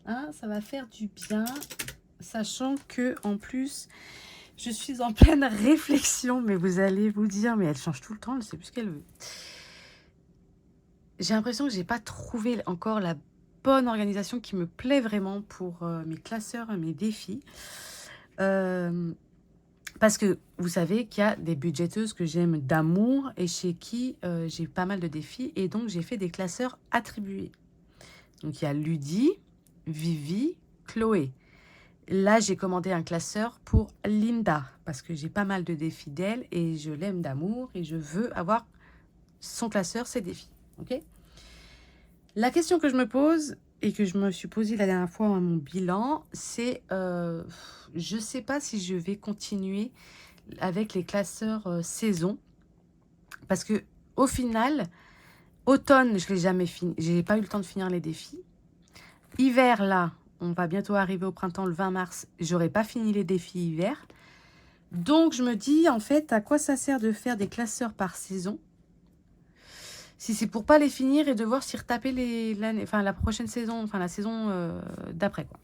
Hein, ça va faire du bien. Sachant que, en plus, je suis en pleine réflexion. Mais vous allez vous dire, mais elle change tout le temps, elle ne sait plus ce qu'elle veut. J'ai l'impression que je n'ai pas trouvé encore la bonne organisation qui me plaît vraiment pour mes classeurs et mes défis. Parce que vous savez qu'il y a des budgéteuses que j'aime d'amour et chez qui j'ai pas mal de défis. Et donc, j'ai fait des classeurs attribués. Donc, il y a Ludie, Vivi, Chloé. Là, j'ai commandé un classeur pour Linda parce que j'ai pas mal de défis d'elle et je l'aime d'amour et je veux avoir son classeur, ses défis. Ok ? La question que je me pose et que je me suis posée la dernière fois à mon bilan, c'est je ne sais pas si je vais continuer avec les classeurs saison parce que au final, automne, je l'ai jamais fini, j'ai pas eu le temps de finir les défis. Hiver, là, on va bientôt arriver au printemps, le 20 mars, j'aurai pas fini les défis hiver. Donc, je me dis, en fait, à quoi ça sert de faire des classeurs par saison si c'est pour pas les finir et devoir s'y retaper la prochaine saison, enfin la saison d'après, quoi.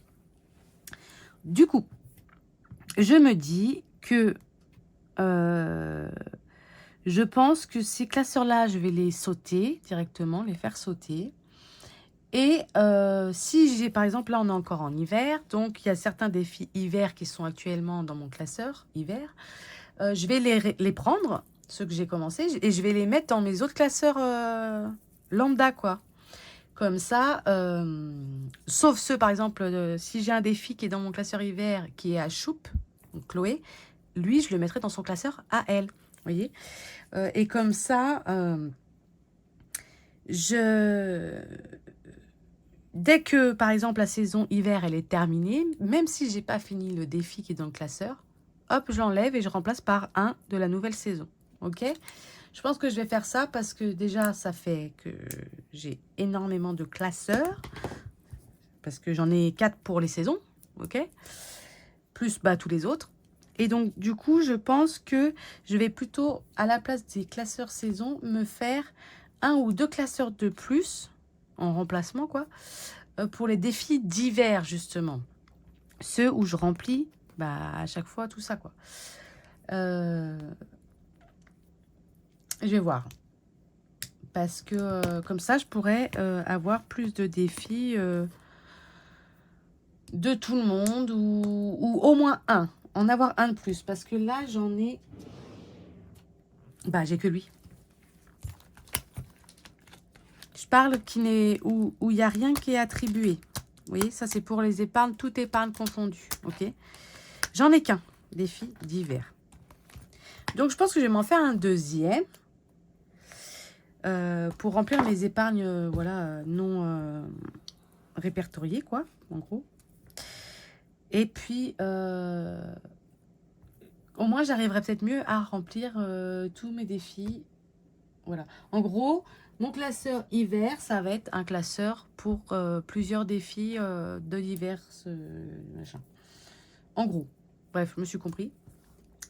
Du coup, je me dis que je pense que ces classeurs-là, je vais les sauter directement, les faire sauter. Et si j'ai, par exemple, là, on est encore en hiver, donc il y a certains défis hiver qui sont actuellement dans mon classeur hiver. Je vais les prendre, ceux que j'ai commencé, et je vais les mettre dans mes autres classeurs lambda, quoi. Comme ça, sauf ceux, par exemple, si j'ai un défi qui est dans mon classeur hiver, qui est à Choup, donc Chloé, lui, je le mettrai dans son classeur à elle, vous voyez. Et comme ça, dès que, par exemple, la saison hiver, elle est terminée, même si j'ai pas fini le défi qui est dans le classeur, hop, je l'enlève et je remplace par un de la nouvelle saison, ok ? Je pense que je vais faire ça parce que déjà, ça fait que j'ai énormément de classeurs. Parce que j'en ai 4 pour les saisons, ok ? Plus tous les autres. Et donc, du coup, je pense que je vais plutôt, à la place des classeurs saison, me faire 1 ou 2 classeurs de plus, en remplacement, quoi, pour les défis d'hiver, justement. Ceux où je remplis, à chaque fois, tout ça, quoi. Je vais voir. Parce que comme ça, je pourrais avoir plus de défis de tout le monde ou au moins un. En avoir un de plus. Parce que là, j'en ai... Bah, j'ai que lui. Je parle où il n'y a rien qui est attribué. Vous voyez, ça c'est pour les épargnes, toute épargne confondue. Ok. J'en ai qu'un. Défi divers. Donc, je pense que je vais m'en faire un deuxième. Pour remplir mes épargnes, voilà, non répertoriées, quoi, en gros. Et puis, au moins, j'arriverai peut-être mieux à remplir tous mes défis. Voilà. En gros, mon classeur hiver, ça va être un classeur pour plusieurs défis de divers machins. En gros. Bref, je me suis compris.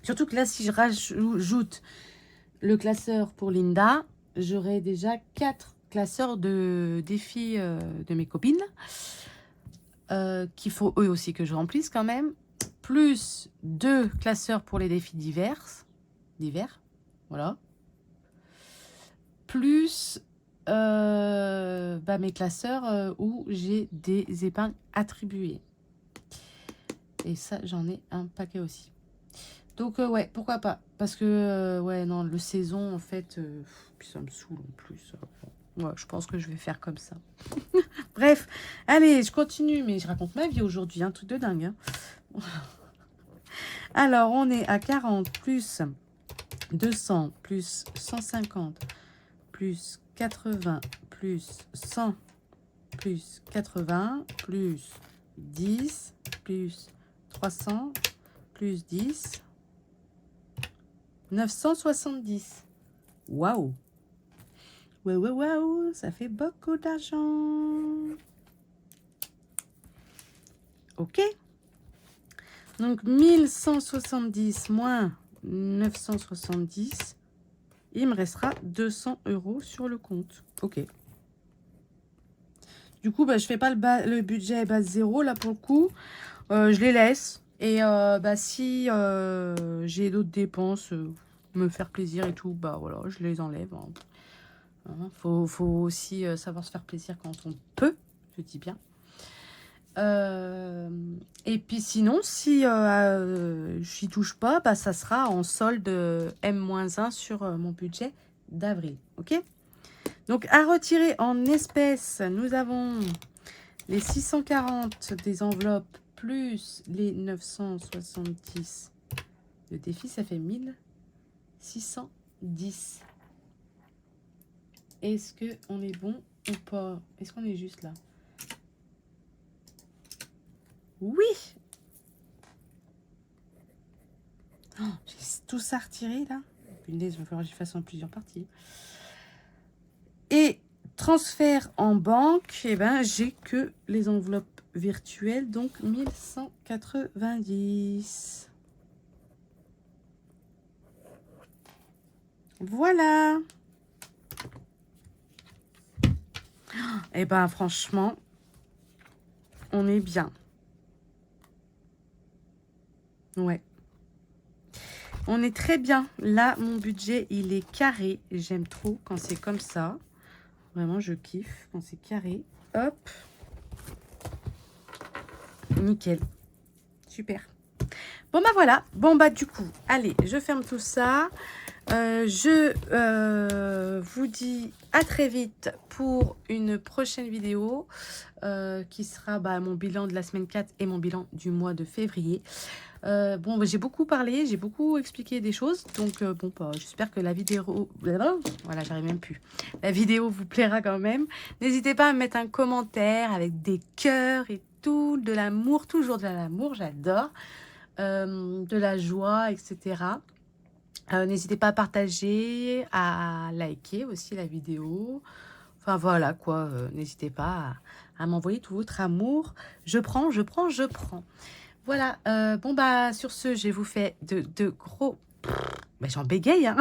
Surtout que là, si je rajoute le classeur pour Linda, j'aurai déjà 4 classeurs de défis de mes copines. Qu'il faut eux aussi que je remplisse quand même. Plus 2 classeurs pour les défis divers. Voilà. Plus mes classeurs où j'ai des épargnes attribuées. Et ça, j'en ai un paquet aussi. Donc, ouais, pourquoi pas. Parce que, ouais, non, le saison, en fait, puis ça me saoule en plus. Ouais, je pense que je vais faire comme ça. Bref, allez, je continue. Mais je raconte ma vie aujourd'hui, un truc de dingue. Hein. Alors, on est à 40 plus 200 plus 150 plus 80 plus 100 plus 80 plus 10 plus 300 plus 10 970. Waouh! Waouh, ça fait beaucoup d'argent. Ok. Donc 1170 moins 970, il me restera 200 € sur le compte. Ok. Du coup, je fais pas le budget base 0 là pour le coup. Je les laisse. Et si j'ai d'autres dépenses, me faire plaisir et tout, voilà, je les enlève. Hein. Faut aussi savoir se faire plaisir quand on peut, je dis bien. Et puis sinon, si j'y touche pas, ça sera en solde M-1 sur mon budget d'avril. Ok? Donc à retirer en espèces, nous avons les 640 des enveloppes plus les 970 de défi, ça fait 1610. Est-ce qu'on est bon ou pas? Est-ce qu'on est juste là? Oui! Oh, j'ai tout ça retiré là. Punaise, il va falloir que j'y fasse en plusieurs parties. Et transfert en banque, j'ai que les enveloppes virtuelles, donc 1190. Voilà. Et franchement, on est bien. Ouais. On est très bien. Là, mon budget, il est carré. J'aime trop quand c'est comme ça. Vraiment, je kiffe quand c'est carré. Hop. Nickel. Super. Bon, voilà. Bon, du coup, allez, je ferme tout ça. Je vous dis à très vite pour une prochaine vidéo qui sera mon bilan de la semaine 4 et mon bilan du mois de février. J'ai beaucoup parlé, j'ai beaucoup expliqué des choses, donc j'espère que la vidéo, voilà, j'arrive même plus. La vidéo vous plaira quand même. N'hésitez pas à me mettre un commentaire avec des cœurs et tout, de l'amour, toujours de l'amour, j'adore, de la joie, etc. N'hésitez pas à partager, à liker aussi la vidéo. Enfin voilà quoi, n'hésitez pas à m'envoyer tout votre amour. Je prends. Voilà, sur ce, je vous fais de gros... j'en bégaye, hein.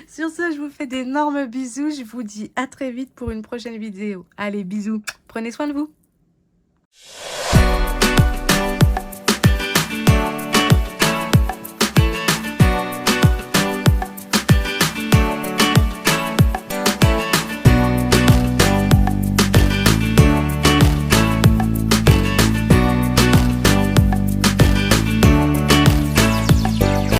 Sur ce, je vous fais d'énormes bisous. Je vous dis à très vite pour une prochaine vidéo. Allez, bisous. Prenez soin de vous.